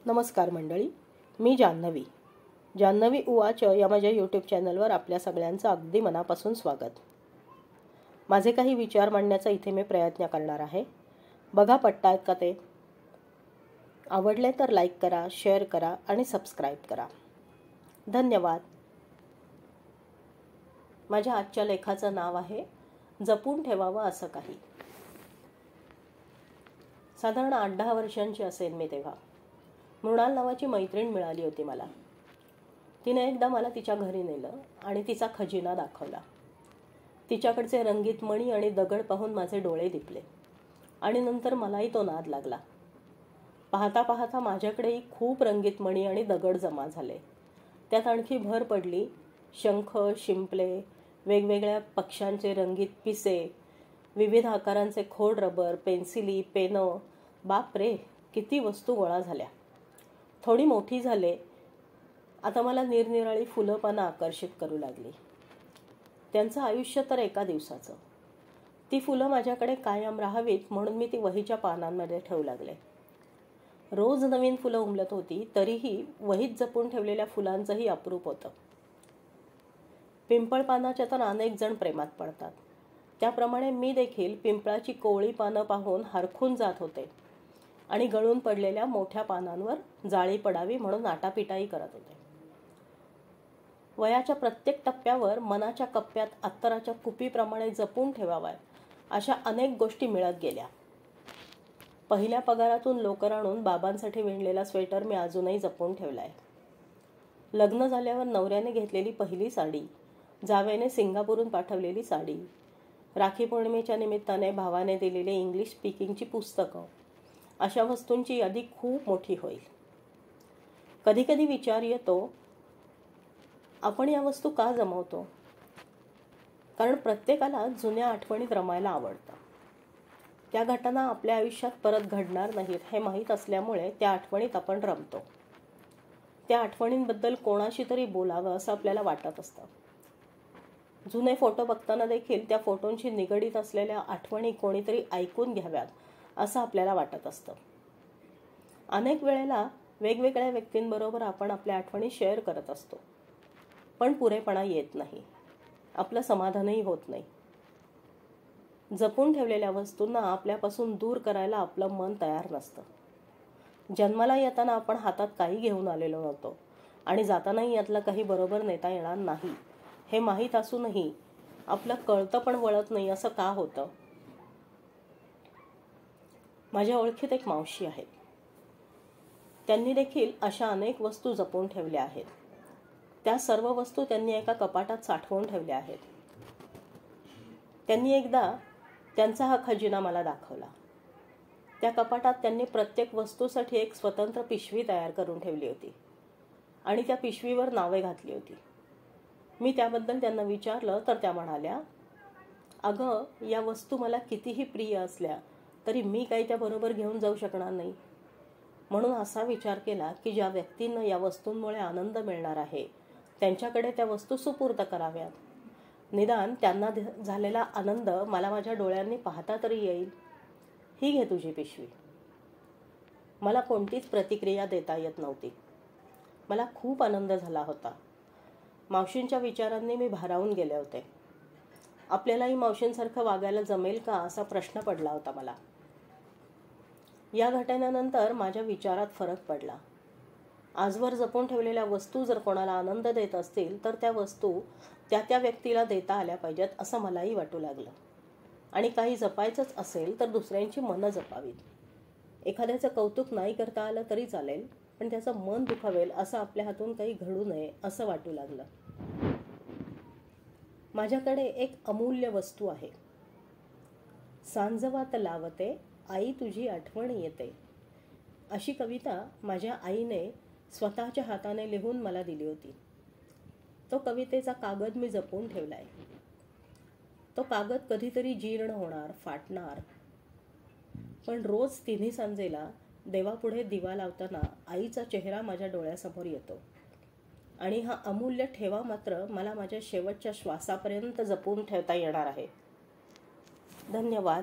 नमस्कार मंडळी, मी जान्हवी उवाच या माझ्या यूट्यूब चॅनलवर आपल्या सगळ्यांचं अगदी मनापासून स्वागत. माझे काही विचार मांडण्याचा इथे मी प्रयत्न करणार आहे. बघा पटतायत का ते? आवडले तर लाईक करा, शेअर करा आणि सबस्क्राईब करा. धन्यवाद. माझ्या आजच्या लेखाचं नाव आहे जपून ठेवावं असं काही. साधारण 8-10 वर्षांची असेल मी तेव्हा. मृणाल नावाची मैत्रीण मिळाली होती मला. तिने एकदा मला तिच्या घरी नेलं आणि तिचा खजिना दाखवला. तिच्याकडचे रंगीत मणी आणि दगड पाहून माझे डोळे दिपले आणि नंतर मलाही तो नाद लागला. पाहता पाहता माझ्याकडेही खूप रंगीत मणी आणि दगड जमा झाले. त्यात आणखी भर पडली शंख, शिंपले, वेगवेगळ्या पक्ष्यांचे रंगीत पिसे, विविध आकारांचे खोड रबर, पेन्सिली, पेनं. बाप रे, किती वस्तू गोळा झाल्या. थोडी मोठी झाले. आता मला निरनिराळी फुलं पानं आकर्षित करू लागली. त्यांचं आयुष्य तर एका दिवसाचं. ती फुलं माझ्याकडे कायम राहावीत म्हणून मी ती वहीच्या पानांमध्ये ठेवू लागले. रोज नवीन फुलं उमलत होती, तरीही वहीत जपून ठेवलेल्या फुलांचंही अप्रूप होतं. पिंपळ पानाच्या तर अनेक जण प्रेमात पडतात. त्याप्रमाणे मी देखील पिंपळाची कोवळी पानं पाहून हरखून जात होते आणि गळून पडलेल्या मोठ्या पानांवर जाळी पडावी म्हणून आटापिटाई करत होते. वयाच्या प्रत्येक टप्प्यावर मनाच्या कप्प्यात अत्तराच्या कुपीप्रमाणे जपून ठेवाव्या अशा अनेक गोष्टी मिळत गेल्या. पहिल्या पगारातून लोकर आणून बाबांसाठी विणलेला स्वेटर मी अजूनही जपून ठेवलाय. लग्न झाल्यावर नवऱ्याने घेतलेली पहिली साडी, जावेने सिंगापूरहून पाठवलेली साडी, राखी पौर्णिमेच्या निमित्ताने भावाने दिलेली इंग्लिश स्पीकिंगची पुस्तकं, अशा वस्तूंची यादी खूप मोठी होईल. कधी कधी विचार येतो, आपण या वस्तू का जमवतो? कारण प्रत्येकाला जुन्या आठवणीत रमायला आवडतं. त्या घटना आपल्या आयुष्यात परत घडणार नाहीत हे माहीत असल्यामुळे त्या आठवणीत आपण रमतो. त्या आठवणींबद्दल कोणाशी तरी बोलावं असं आपल्याला वाटत असतं. जुने फोटो बघताना देखील त्या फोटोंशी निगडीत असलेल्या आठवणी कोणीतरी ऐकून घ्याव्यात असं आपल्याला वाटत असतं. अनेक वेळेला वेगवेगळ्या व्यक्तींबरोबर आपण आपल्या आठवणी शेअर करत असतो, पण पुरेपणा येत नाही. आपलं समाधानही होत नाही. जपून ठेवलेल्या वस्तूंना आपल्यापासून दूर करायला आपलं मन तयार नसतं. जन्माला येताना आपण हातात काही घेऊन आलेलो नव्हतो आणि जातानाही यातलं काही बरोबर नेता येणार नाही हे माहीत असूनही आपलं कळतं पण वळत नाही असं का होतं? माझ्या ओळखीत एक मावशी आहेत. त्यांनी देखील अशा अनेक वस्तू जपून ठेवल्या आहेत. त्या सर्व वस्तू त्यांनी एका कपाटात साठवून ठेवल्या आहेत. त्यांनी एकदा त्यांचा हा खजिना मला दाखवला. त्या कपाटात त्यांनी प्रत्येक वस्तूसाठी एक स्वतंत्र पिशवी तयार करून ठेवली होती आणि त्या पिशवीवर नावे घातली होती. मी त्याबद्दल त्यांना विचारलं तर त्या म्हणाल्या, अगं, या वस्तू मला कितीही प्रिय असल्या तरी मी काही त्याबरोबर घेऊन जाऊ शकणार नाही. म्हणून असा विचार केला की ज्या व्यक्तींना या वस्तूंमुळे आनंद मिळणार आहे त्यांच्याकडे त्या वस्तू सुपूर्द कराव्यात. निदान त्यांना झालेला आनंद मला माझ्या डोळ्यांनी पाहता तरी येईल. ही घे तुझी पिशवी. मला कोणतीच प्रतिक्रिया देता येत नव्हती. मला खूप आनंद झाला होता. मावशींच्या विचारांनी मी भारावून गेले होते. आपल्यालाही मावशींसारखं वागायला जमेल का असा प्रश्न पडला होता मला. या घटनेनंतर माझ्या विचारात फरक पडला. आजवर जपून ठेवलेल्या वस्तू जर कोणाला आनंद देत असतील तर त्या वस्तू त्या व्यक्तीला देता आल्या पाहिजेत असं मलाही वाटू लागलं. आणि काही जपायचंच असेल तर दुसऱ्यांची मनं जपावीत. एखाद्याचं कौतुक नाही करता आलं तरी चालेल, पण त्याचं मन दुखावेल असं आपल्या हातून काही घडू नये असं वाटू लागलं. माझ्याकडे एक अमूल्य वस्तू आहे. सांजवात लावते आई तुझी आठवण येते, अशी कविता माझ्या आईने स्वतःच्या हाताने लिहून मला दिली होती. तो कवितेचा कागद मी जपून ठेवलाय. तो कागद कधीतरी जीर्ण होणार, फाटणार, पण रोज 3 सांजेला देवापुढे दिवा लावताना आईचा चेहरा माझ्या डोळ्यासमोर येतो आणि हा अमूल्य ठेवा मात्र मला माझ्या शेवटच्या श्वासापर्यंत जपून ठेवता येणार आहे. धन्यवाद.